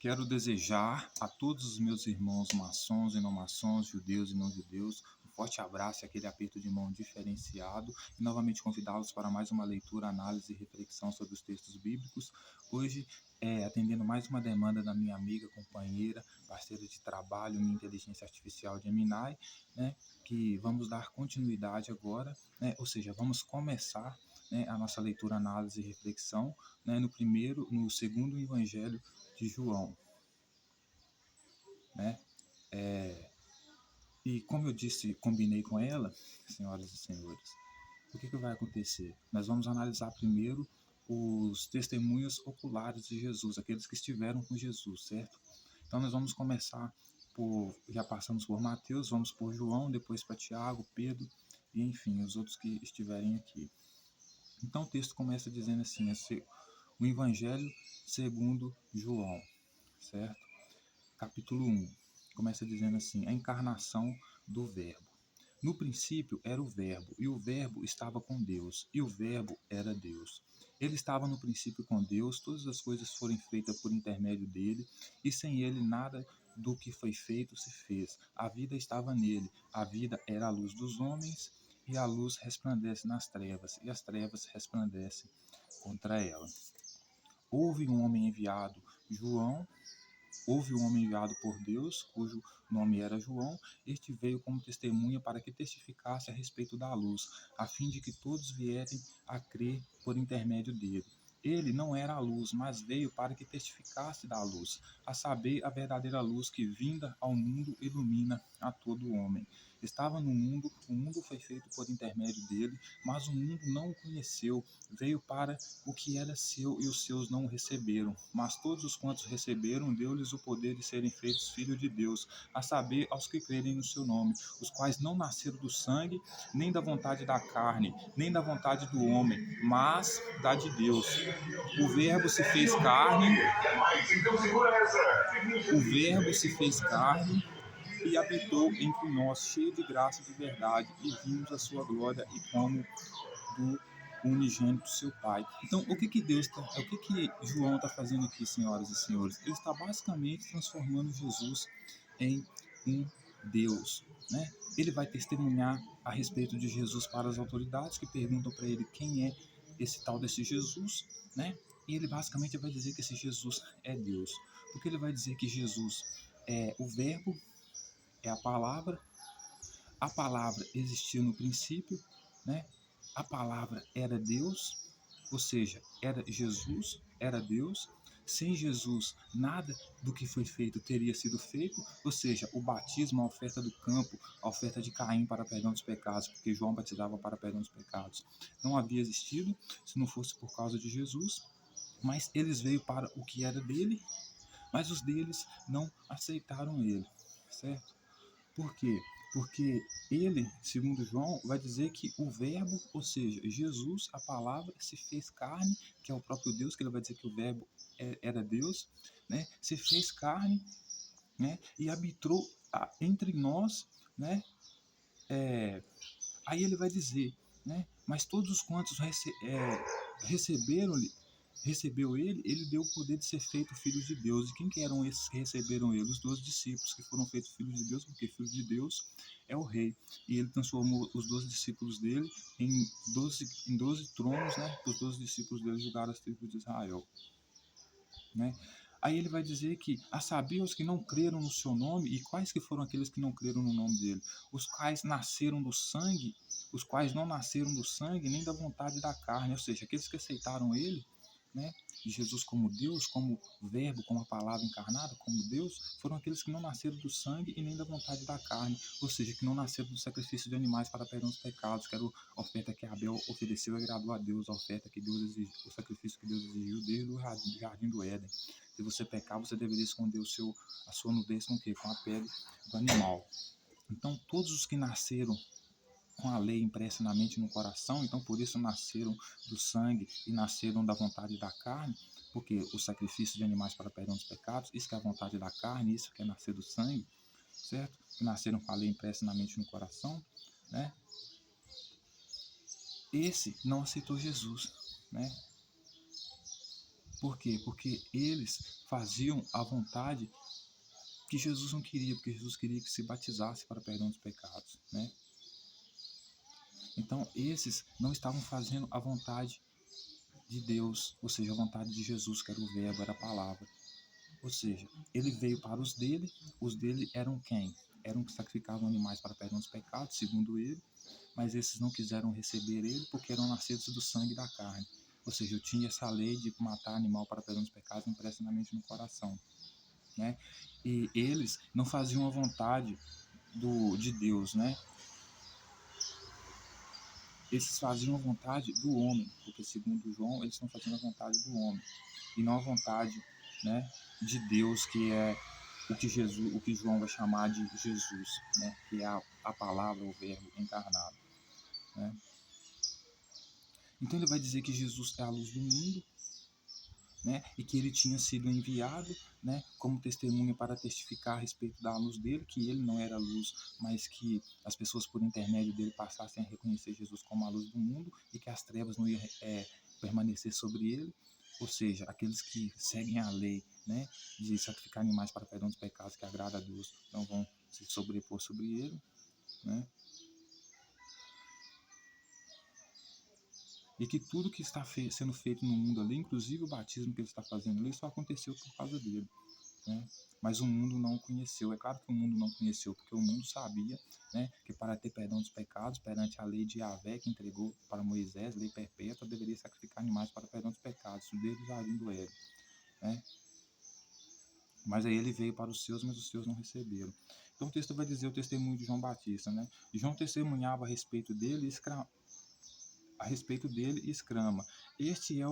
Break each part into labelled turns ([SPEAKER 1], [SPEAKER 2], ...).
[SPEAKER 1] Quero desejar a todos os meus irmãos maçons e não maçons, judeus e não judeus, um forte abraço e aquele aperto de mão diferenciado e novamente convidá-los para mais uma leitura, análise e reflexão sobre os textos bíblicos. Hoje, atendendo mais uma demanda da minha amiga, companheira, parceira de trabalho, minha inteligência artificial de Eminai, né, que vamos dar continuidade agora, né, ou seja, vamos começar, né, a nossa leitura, análise e reflexão, né, no segundo evangelho de João, né? E como eu disse, combinei com ela, senhoras e senhores, o que vai acontecer? Nós vamos analisar primeiro os testemunhos oculares de Jesus, aqueles que estiveram com Jesus, certo? Então nós vamos começar já passamos por Mateus, vamos por João, depois para Tiago, Pedro e enfim, os outros que estiverem aqui. Então o texto começa dizendo assim, o Evangelho segundo João, certo? Capítulo 1, começa dizendo assim, a encarnação do Verbo. No princípio era o Verbo, e o Verbo estava com Deus, e o Verbo era Deus. Ele estava no princípio com Deus, todas as coisas foram feitas por intermédio dele, e sem ele nada do que foi feito se fez. A vida estava nele, a vida era a luz dos homens, e a luz resplandece nas trevas, e as trevas resplandecem contra ela. Houve um homem enviado por Deus, cujo nome era João. Este veio como testemunha para que testificasse a respeito da luz, a fim de que todos viessem a crer por intermédio dele. Ele não era a luz, mas veio para que testificasse da luz, a saber, a verdadeira luz que, vinda ao mundo, ilumina a todo homem. Estava no mundo, o mundo foi feito por intermédio dele, mas o mundo não o conheceu. Veio para o que era seu e os seus não o receberam. Mas todos os quantos receberam, deu-lhes o poder de serem feitos filhos de Deus, a saber, aos que crerem no seu nome, os quais não nasceram do sangue, nem da vontade da carne, nem da vontade do homem, mas da de Deus. O Verbo se fez carne, e habitou entre nós, cheio de graça e de verdade, e vimos a sua glória e como do unigênito seu Pai. Então, o que João está fazendo aqui, senhoras e senhores? Ele está basicamente transformando Jesus em um Deus, né? Ele vai testemunhar a respeito de Jesus para as autoridades que perguntam para ele quem é esse tal desse Jesus, né? E ele basicamente vai dizer que esse Jesus é Deus, porque ele vai dizer que Jesus é o Verbo, é a palavra existia no princípio, né? A palavra era Deus, ou seja, era Jesus, era Deus. Sem Jesus, nada do que foi feito teria sido feito, ou seja, o batismo, a oferta do campo, a oferta de Caim para perdão dos pecados, porque João batizava para perdão dos pecados, não havia existido se não fosse por causa de Jesus. Mas eles veio para o que era dele, mas os deles não aceitaram ele, certo? Por quê? Porque ele, segundo João, vai dizer que o Verbo, ou seja, Jesus, a palavra, se fez carne, que é o próprio Deus, que ele vai dizer que o Verbo era Deus, né? Se fez carne, né? E habitou entre nós, né? Aí ele vai dizer, né? Mas todos os quantos recebeu ele deu o poder de ser feito filhos de Deus. E quem que eram esses que receberam ele? Os 12 discípulos que foram feitos filhos de Deus, porque filho de Deus é o rei. E ele transformou os 12 discípulos dele em 12 tronos, né? Os 12 discípulos dele julgaram as tribos de Israel, né? Aí ele vai dizer que, a saber, os que não creram no seu nome, e quais que foram aqueles que não creram no nome dele? Os quais nasceram do sangue, os quais não nasceram do sangue, nem da vontade da carne, ou seja, aqueles que aceitaram ele, né, Jesus como Deus, como Verbo, como a palavra encarnada, como Deus, foram aqueles que não nasceram do sangue e nem da vontade da carne, ou seja, que não nasceram do sacrifício de animais para perdão dos pecados, que era a oferta que Abel ofereceu e agradou a Deus, a oferta que Deus exigiu, o sacrifício que Deus exigiu desde o jardim do Éden. Se você pecar, você deveria esconder a sua nudez com o quê? Com a pele do animal. Então, todos os que nasceram com a lei impressa na mente e no coração, então por isso nasceram do sangue e nasceram da vontade da carne, porque o sacrifício de animais para perdão dos pecados, isso que é a vontade da carne, isso que é nascer do sangue, certo? Que nasceram com a lei impressa na mente e no coração, né? Esse não aceitou Jesus, né? Por quê? Porque eles faziam a vontade que Jesus não queria, porque Jesus queria que se batizasse para perdão dos pecados, né? Então, esses não estavam fazendo a vontade de Deus, ou seja, a vontade de Jesus, que era o verbo, era a palavra. Ou seja, ele veio para os dele eram quem? Eram que sacrificavam animais para perdão dos pecados, segundo ele, mas esses não quiseram receber ele porque eram nascidos do sangue e da carne. Ou seja, eu tinha essa lei de matar animal para perdão dos pecados impressa na mente e no coração, né? E eles não faziam a vontade de Deus, né? Eles faziam a vontade do homem, porque segundo João, eles estão fazendo a vontade do homem, e não a vontade, né, de Deus, que é o que João vai chamar de Jesus, né, que é a palavra, o verbo encarnado, né? Então ele vai dizer que Jesus é a luz do mundo, né, e que ele tinha sido enviado, né, como testemunha para testificar a respeito da luz dele, que ele não era luz, mas que as pessoas por intermédio dele passassem a reconhecer Jesus como a luz do mundo e que as trevas não iam permanecer sobre ele. Ou seja, aqueles que seguem a lei, né, de sacrificar animais para perdão dos pecados, que agrada a Deus, não vão se sobrepor sobre ele, né? E que tudo que está sendo feito no mundo ali, inclusive o batismo que ele está fazendo ali, só aconteceu por causa dele, né? Mas o mundo não o conheceu. É claro que o mundo não conheceu, porque o mundo sabia, né, que para ter perdão dos pecados, perante a lei de Yahvé que entregou para Moisés, lei perpétua, deveria sacrificar animais para perdão dos pecados, o deles agindo ele, né? Mas aí ele veio para os seus, mas os seus não receberam. Então o texto vai dizer o testemunho de João Batista, né? João testemunhava a respeito dele e exclama: Este é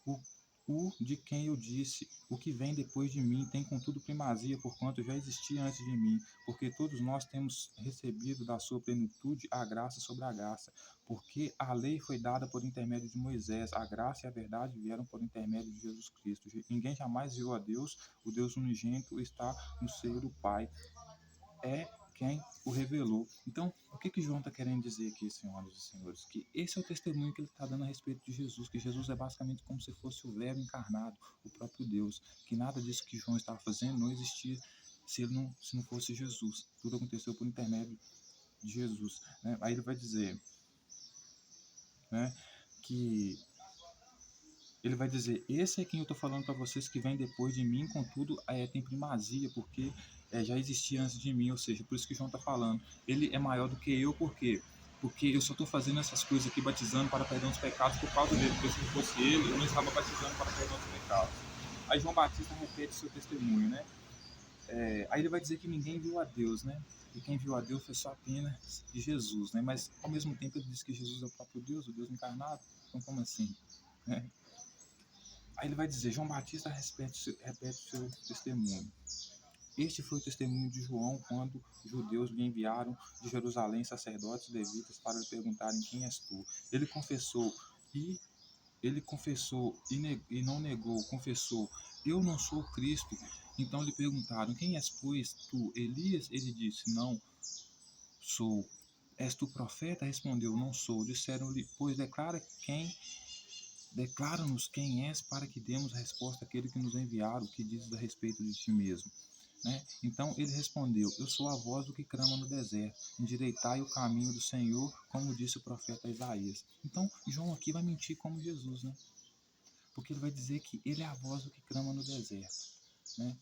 [SPEAKER 1] o, o de quem eu disse, o que vem depois de mim tem contudo primazia, porquanto já existia antes de mim, porque todos nós temos recebido da sua plenitude a graça sobre a graça, porque a lei foi dada por intermédio de Moisés, a graça e a verdade vieram por intermédio de Jesus Cristo. Ninguém jamais viu a Deus, o Deus unigênito está no seio do Pai, é quem o revelou. Então, o que João está querendo dizer aqui, senhoras e senhores? Que esse é o testemunho que ele está dando a respeito de Jesus, que Jesus é basicamente como se fosse o verbo encarnado, o próprio Deus, que nada disso que João estava fazendo não existia se não fosse Jesus. Tudo aconteceu por intermédio de Jesus, né? Aí ele vai dizer, né, que ele vai dizer: esse é quem eu estou falando para vocês, que vem depois de mim, contudo tem primazia, porque já existia antes de mim. Ou seja, por isso que João está falando, ele é maior do que eu. Por quê? Porque eu só estou fazendo essas coisas aqui, batizando para perdão dos pecados por causa dele, porque se não fosse ele, eu não estava batizando para perdão dos pecados. Aí João Batista repete seu testemunho, né? Aí ele vai dizer que ninguém viu a Deus, né? E quem viu a Deus foi só apenas Jesus, né? Mas ao mesmo tempo ele diz que Jesus é o próprio Deus, o Deus encarnado. Então como assim? Aí ele vai dizer: João Batista repete seu testemunho. Este foi o testemunho de João quando os judeus lhe enviaram de Jerusalém sacerdotes e levitas para lhe perguntarem: quem és tu? Ele confessou e e não negou, confessou: eu não sou Cristo. Então lhe perguntaram: quem és, pois, tu? Elias? Ele disse: não sou. És tu profeta? Respondeu: não sou. Disseram-lhe: pois declara-nos quem és, para que demos a resposta àquele que nos enviaram, o que dizes a respeito de ti mesmo. Né? Então ele respondeu: eu sou a voz do que clama no deserto, endireitai o caminho do Senhor, como disse o profeta Isaías. Então João aqui vai mentir como Jesus, né? Porque ele vai dizer que ele é a voz do que clama no deserto, né?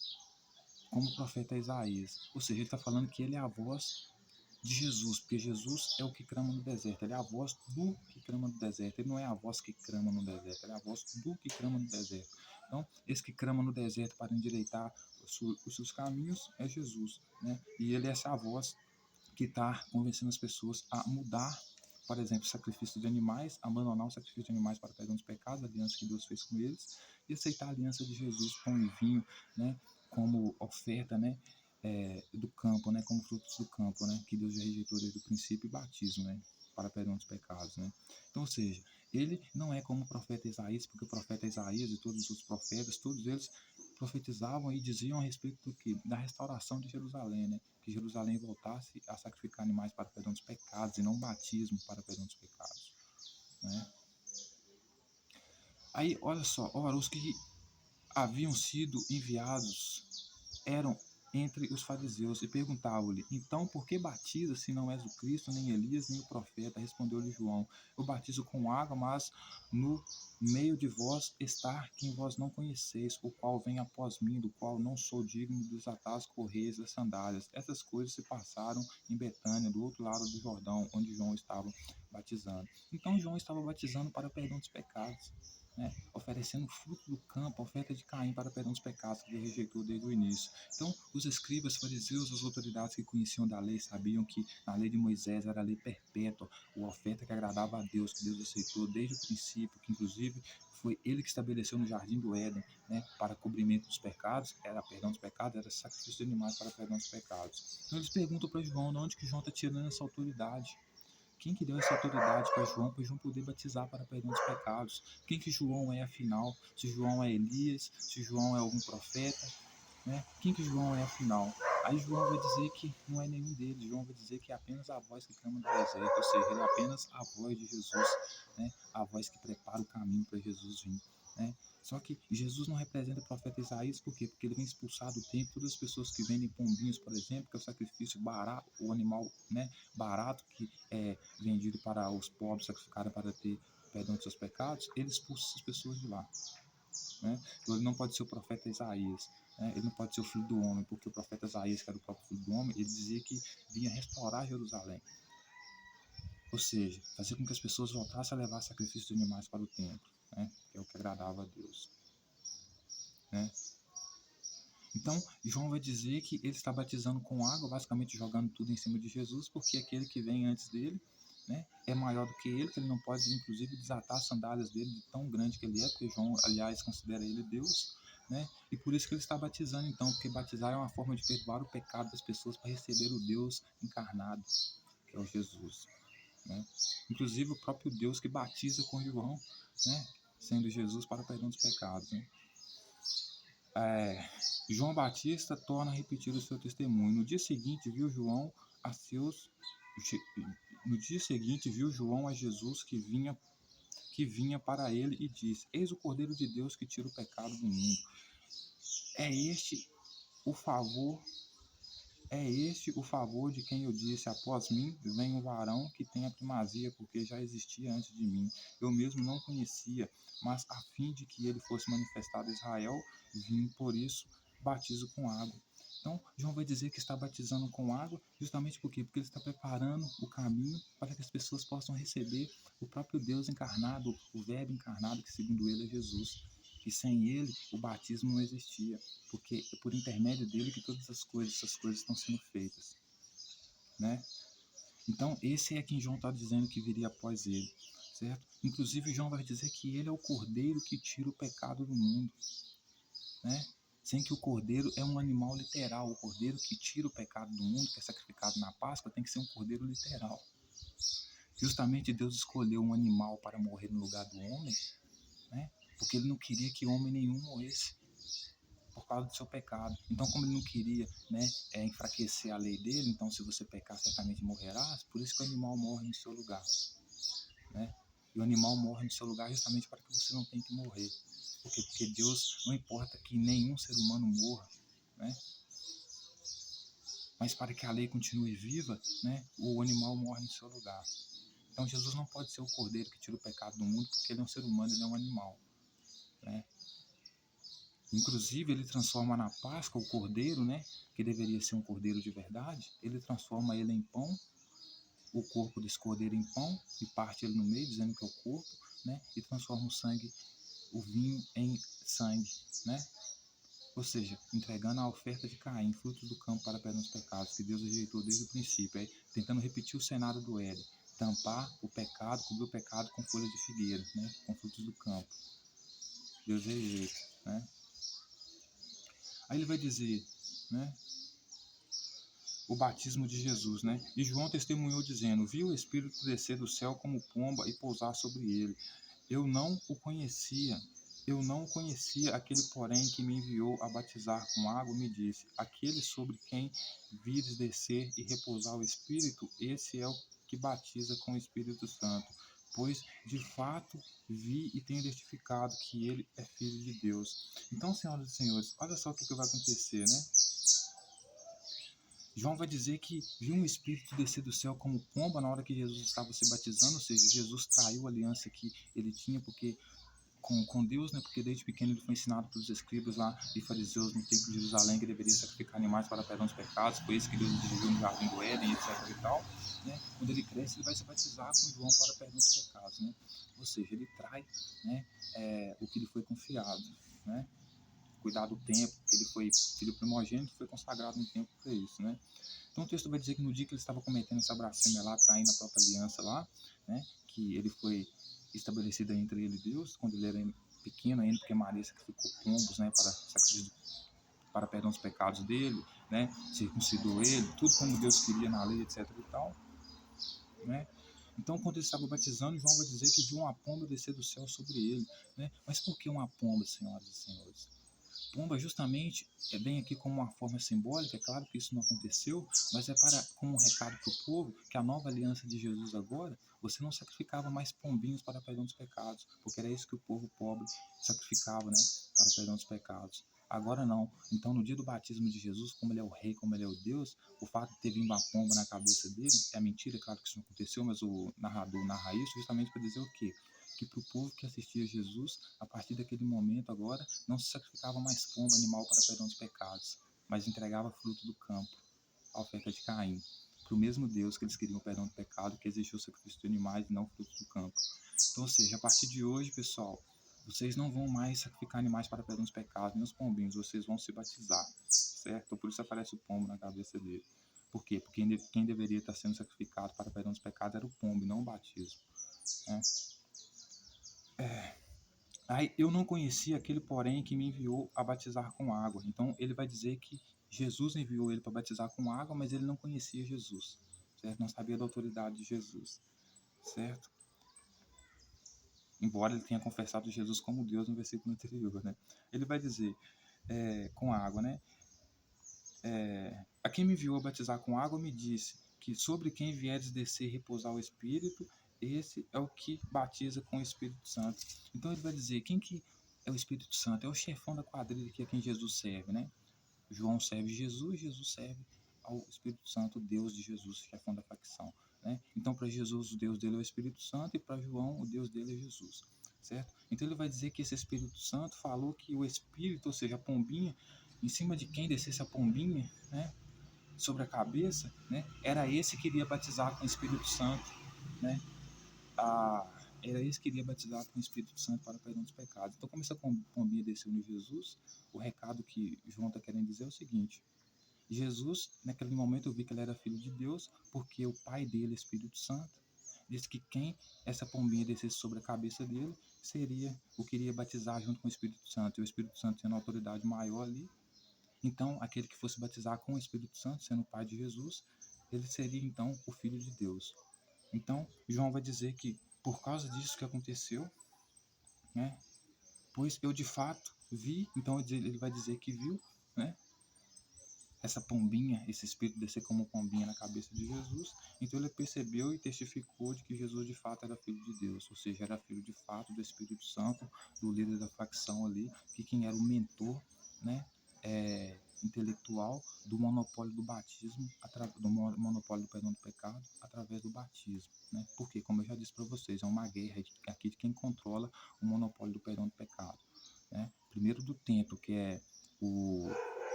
[SPEAKER 1] Como o profeta Isaías. Ou seja, ele está falando que ele é a voz de Jesus, porque Jesus é o que clama no deserto, ele é a voz do que clama no deserto, ele não é a voz que clama no deserto, ele é a voz do que clama no deserto. Então, esse que clama no deserto para endireitar os seus caminhos é Jesus, né? E ele é essa voz que está convencendo as pessoas a mudar, por exemplo, o sacrifício de animais, abandonar o sacrifício de animais para perdão dos pecados, a aliança que Deus fez com eles, e aceitar a aliança de Jesus, pão e vinho, né, como oferta, né, do campo, né, como frutos do campo, né, que Deus já rejeitou desde o princípio, e batismo, né, para perdão dos pecados, né. Então, ou seja, ele não é como o profeta Isaías, porque o profeta Isaías e todos os profetas, todos eles profetizavam e diziam a respeito do que? Da restauração de Jerusalém, né? Que Jerusalém voltasse a sacrificar animais para perdão dos pecados e não batismo para perdão dos pecados, né? Aí, olha só, ora, os que haviam sido enviados eram entre os fariseus e perguntavam-lhe: então, por que batiza se não és o Cristo, nem Elias, nem o profeta? Respondeu-lhe João: eu batizo com água, mas no meio de vós está quem vós não conheceis, o qual vem após mim, do qual não sou digno de desatar as correias das sandálias. Essas coisas se passaram em Betânia, do outro lado do Jordão, onde João estava batizando. Então João estava batizando para perdão dos pecados, né? Oferecendo fruto do campo, a oferta de Caim para perdão dos pecados, que ele rejeitou desde o início. Então, os escribas, fariseus, as autoridades que conheciam da lei, sabiam que na lei de Moisés era a lei perpétua, a oferta que agradava a Deus, que Deus aceitou desde o princípio, que inclusive foi ele que estabeleceu no jardim do Éden, né, para cobrimento dos pecados, era perdão dos pecados, era sacrifício de animais para perdão dos pecados. Então eles perguntam para João de onde que João está tirando essa autoridade. Quem que deu essa autoridade para João poder batizar para perdão dos pecados? Quem que João é afinal? Se João é Elias, se João é algum profeta, né? Quem que João é afinal? Aí João vai dizer que não é nenhum deles. João vai dizer que é apenas a voz que clama do deserto, ou seja, ele é apenas a voz de Jesus, né? A voz que prepara o caminho para Jesus vir, né? Só que Jesus não representa o profeta Isaías, por quê? Porque ele vem expulsar do templo todas as pessoas que vendem pombinhos, por exemplo, que é o sacrifício barato, o animal, né, barato que é vendido para os pobres sacrificarem para ter perdão de seus pecados. Ele expulsa essas pessoas de lá, né? Então ele não pode ser o profeta Isaías, né? Ele não pode ser o filho do homem, porque o profeta Isaías, que era o próprio filho do homem, ele dizia que vinha restaurar Jerusalém, ou seja, fazer com que as pessoas voltassem a levar sacrifícios de animais para o templo, né? Que é o que agradava a Deus, né? Então, João vai dizer que ele está batizando com água, basicamente jogando tudo em cima de Jesus, porque aquele que vem antes dele, né, é maior do que ele não pode, inclusive, desatar as sandálias dele de tão grande que ele é, porque João, aliás, considera ele Deus, né? E por isso que ele está batizando, então, porque batizar é uma forma de perdoar o pecado das pessoas para receber o Deus encarnado, que é o Jesus, né? Inclusive, o próprio Deus que batiza com João, né, sendo Jesus para o perdão dos pecados, né? João Batista torna a repetir o seu testemunho. No dia seguinte viu João a Jesus que vinha para ele e disse: Eis o Cordeiro de Deus que tira o pecado do mundo. É este o favor É este o favor de quem eu disse: após mim vem um varão que tem a primazia, porque já existia antes de mim. Eu mesmo não conhecia, mas a fim de que ele fosse manifestado a Israel, vim, por isso batizo com água. Então, João vai dizer que está batizando com água, justamente por quê? Porque ele está preparando o caminho para que as pessoas possam receber o próprio Deus encarnado, o Verbo encarnado, que segundo ele é Jesus. E sem ele, o batismo não existia, porque é por intermédio dele que todas essas coisas estão sendo feitas, né? Então, esse é quem João está dizendo que viria após ele, certo? Inclusive, João vai dizer que ele é o cordeiro que tira o pecado do mundo, né? Sem que o cordeiro é um animal literal, o cordeiro que tira o pecado do mundo, que é sacrificado na Páscoa, tem que ser um cordeiro literal. Justamente Deus escolheu um animal para morrer no lugar do homem, né? Porque ele não queria que homem nenhum morresse por causa do seu pecado. Então, como ele não queria, né, enfraquecer a lei dele, então se você pecar, certamente morrerás, por isso que o animal morre no seu lugar, né? E o animal morre no seu lugar justamente para que você não tenha que morrer. Porque Deus não importa que nenhum ser humano morra, né? Mas para que a lei continue viva, né, o animal morre no seu lugar. Então Jesus não pode ser o cordeiro que tira o pecado do mundo, porque ele é um ser humano, ele é um animal, né? Inclusive, ele transforma na Páscoa o cordeiro, né, que deveria ser um cordeiro de verdade, ele transforma ele em pão, o corpo desse cordeiro em pão, e parte ele no meio, dizendo que é o corpo, né, e transforma o sangue, o vinho em sangue, né? Ou seja, entregando a oferta de Caim, frutos do campo para perdão dos pecados, que Deus rejeitou desde o princípio, aí, tentando repetir o cenário do Éden, tampar o pecado, cobrir o pecado com folhas de figueira, né, com frutos do campo. Deus rejeita, né? Aí ele vai dizer, né, o batismo de Jesus, né? E João testemunhou dizendo: viu o Espírito descer do céu como pomba e pousar sobre ele. Eu não o conhecia. Eu não o conhecia, aquele, porém, que me enviou a batizar com água, me disse: aquele sobre quem vires descer e repousar o Espírito, esse é o que batiza com o Espírito Santo. pois de fato vi e tenho testificado que ele é filho de Deus. Então, senhoras e senhores, olha só o que vai acontecer, né? João vai dizer que viu um espírito descer do céu como pomba na hora que Jesus estava se batizando, ou seja, Jesus traiu a aliança que ele tinha porque com Deus, né? Porque desde pequeno ele foi ensinado pelos escribas lá e fariseus no templo de Jerusalém que deveria sacrificar animais para perdão dos pecados, foi isso que Deus exigiu no jardim do Éden, etc e tal, né? Quando ele cresce, ele vai se batizar com João para perdão dos pecados, né? Ou seja, ele trai, né? O que lhe foi confiado, né? Cuidar do templo, que ele foi filho primogênito, foi consagrado no templo para isso, né? Então o texto vai dizer que no dia que ele estava cometendo essa blasfêmia lá, traindo a própria aliança lá, né, que ele foi estabelecido entre ele e Deus, quando ele era pequeno ainda, porque Maria sacrificou pombos, né, para perdão dos pecados dele, né, circuncidou ele, tudo como Deus queria na lei, etc e tal, né. Então, quando ele estava batizando, João vai dizer que viu uma pomba descer do céu sobre ele, né. Mas por que uma pomba, senhoras e senhores? Pomba justamente é bem aqui como uma forma simbólica, é claro que isso não aconteceu, mas é para como um recado para o povo que a nova aliança de Jesus agora, você não sacrificava mais pombinhos para perdão dos pecados, porque era isso que o povo pobre sacrificava, né, para perdão dos pecados. Agora não. Então, no dia do batismo de Jesus, como ele é o rei, como ele é o Deus, o fato de ter vindo uma pomba na cabeça dele é mentira, é claro que isso não aconteceu, mas o narrador narra isso justamente para dizer o quê? Que para o povo que assistia a Jesus, a partir daquele momento agora, não se sacrificava mais pomba animal para perdão dos pecados, mas entregava fruto do campo, a oferta de Caim, para o mesmo Deus que eles queriam perdão do pecado, que exigiu o sacrifício de animais e não fruto do campo. Então, ou seja, a partir de hoje, pessoal, vocês não vão mais sacrificar animais para perdão dos pecados, nem os pombinhos, vocês vão se batizar, certo? Por isso aparece o pombo na cabeça dele. Por quê? Porque quem deveria estar sendo sacrificado para perdão dos pecados era o pombo, não o batismo, né? Aí eu não conhecia aquele, porém, que me enviou a batizar com água. Então ele vai dizer que Jesus enviou ele para batizar com água, mas ele não conhecia Jesus, certo? Não sabia da autoridade de Jesus, certo? Embora ele tenha confessado Jesus como Deus no versículo anterior, né? Ele vai dizer com água, né? A quem me enviou a batizar com água me disse que sobre quem vieres descer e repousar o Espírito, esse é o que batiza com o Espírito Santo. Então ele vai dizer, quem que é o Espírito Santo? É o chefão da quadrilha que é quem Jesus serve, né? João serve Jesus, Jesus serve ao Espírito Santo, Deus de Jesus, chefão da facção, né? Então para Jesus o Deus dele é o Espírito Santo e para João o Deus dele é Jesus, certo? Então ele vai dizer que esse Espírito Santo falou que o Espírito, ou seja, a pombinha, em cima de quem descesse a pombinha, né, sobre a cabeça, né, era esse que iria batizar com o Espírito Santo, né? Era esse que iria batizar com o Espírito Santo para o perdão dos pecados. Então, como essa pombinha desceu em Jesus, o recado que João está querendo dizer é o seguinte: Jesus, naquele momento, eu vi que ele era filho de Deus, porque o pai dele, Espírito Santo, disse que quem essa pombinha descesse sobre a cabeça dele seria o que iria batizar junto com o Espírito Santo. E o Espírito Santo tendo autoridade maior ali, então aquele que fosse batizar com o Espírito Santo, sendo o pai de Jesus, ele seria então o filho de Deus. Então, João vai dizer que por causa disso que aconteceu, né? Pois eu de fato vi, então ele vai dizer que viu, né? Essa pombinha, esse espírito descer como pombinha na cabeça de Jesus. Então ele percebeu e testificou de que Jesus de fato era filho de Deus, ou seja, era filho de fato do Espírito Santo, do líder da facção ali, que quem era o mentor, né? Intelectual do monopólio do batismo, do monopólio do perdão do pecado, através do batismo, né? Porque, como eu já disse para vocês, é uma guerra aqui de quem controla o monopólio do perdão do pecado, né? Primeiro do templo, que é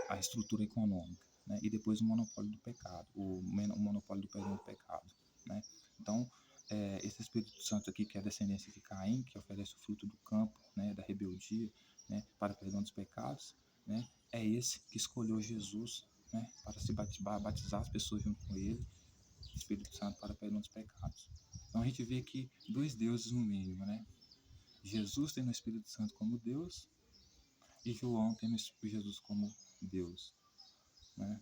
[SPEAKER 1] a estrutura econômica, né? E depois o monopólio do pecado, o monopólio do perdão do pecado, né? Então, esse Espírito Santo aqui, que é a descendência de Caim, que oferece o fruto do campo, né, da rebeldia, né, para perdão dos pecados, né, é esse que escolheu Jesus, né, para se batizar as pessoas junto com ele, Espírito Santo para perdão dos pecados. Então a gente vê aqui dois deuses no mínimo, né? Jesus tendo o Espírito Santo como Deus e João tendo Jesus como Deus, né?